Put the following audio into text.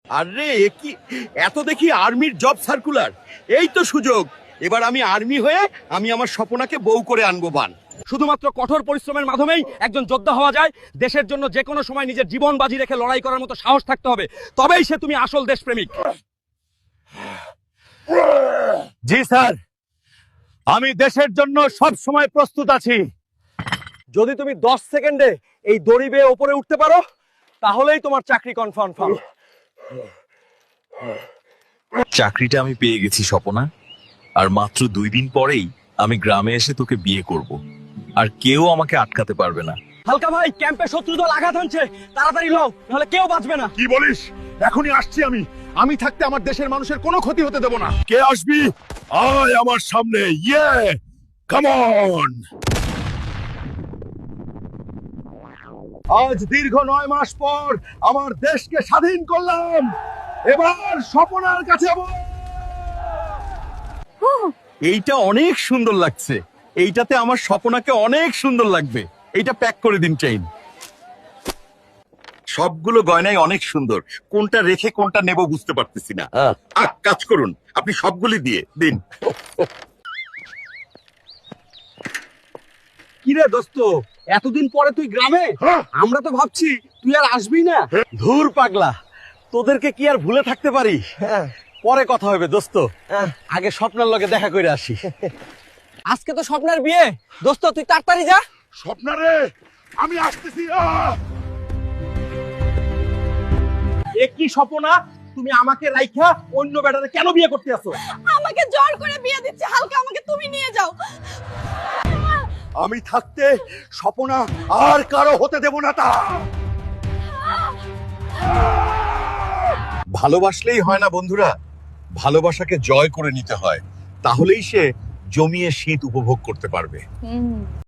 আরে এ কি, এত দেখি আর্মির জব সার্কুলার। এই তো সুযোগ, এবার আমি আর্মি হয়ে আমি আমার স্বপনাকে বউ করে আনবো বান। শুধুমাত্র কঠোর পরিশ্রমের মাধ্যমেই একজন যোদ্ধা হওয়া যায়। দেশের জন্য যে কোনো সময় নিজের জীবন বাজি রেখে লড়াই করার মতো সাহস থাকতে হবে, তবেই সে তুমি আসল দেশপ্রেমিক। জি স্যার, আমি দেশের জন্য সব সময় প্রস্তুত আছি। যদি তুমি 10 সেকেন্ডে এই দড়ি বেয়ে উপরে উঠতে পারো, তাহলেই তোমার চাকরি কনফার্ম। চাকরিটা আমি পেয়ে গেছি স্বপনা, আর মাত্র 2 দিন পরেই আমি গ্রামে এসে তোকে বিয়ে করব, আর কেউ আমাকে আটকাতে পারবে না। হালকা ভাই, ক্যাম্পে শত্রু দল আঘাত হানছে, তাড়াতাড়ি লও, নাহলে কেউ বাঁচবে না। কি বলিস? এখনই আসছি আমি। আমি থাকতে আমার দেশের মানুষের কোনো ক্ষতি হতে দেব না। কে আসবি? আয় আমার সামনে। ইয়ে, কাম অন। আজ দীর্ঘ 9 মাস পর আমার দেশকে স্বাধীন করলাম। এবার স্বপনার কাছে এইটা অনেক সুন্দর লাগছে, এইটাতে আমার স্বপনাকে অনেক সুন্দর লাগবে। এইটা প্যাক করে দিন চেইন। সবগুলো গয়নাই অনেক সুন্দর, কোনটা রেখে কোনটা নেব বুঝতে পারতেছি না। কাজ করুন, আপনি সবগুলি দিয়ে দিন। কিরে দোস্ত, এতদিন পরে তুই গ্রামে? আমরা তো ভাবছি তুই আর আসবি না। ধুর পাগলা, তোদেরকে কি আর ভুলে থাকতে পারি? পরে কথা হবে দোস্ত, আগে স্বপ্নের লগে দেখা করে আসি। আজকে তো স্বপ্নের বিয়ে দোস্ত, তুই তাড়াতাড়ি যা। স্বপ্নারে, আমি আসতেছি। এ কি স্বপ্না, তুমি আমাকে রাইখা অন্য বেটারে কেন বিয়ে করতে আসো? আমাকে জোর করে বিয়ে দিচ্ছে হালকা, আমাকে তুমি নিয়ে যাও। আমি থাকতে স্বপনা আর কারো হতে দেব না তা। ভালোবাসলেই হয় না বন্ধুরা, ভালোবাসাকে জয় করে নিতে হয়, তাহলেই সে জমিয়ে শীত উপভোগ করতে পারবে।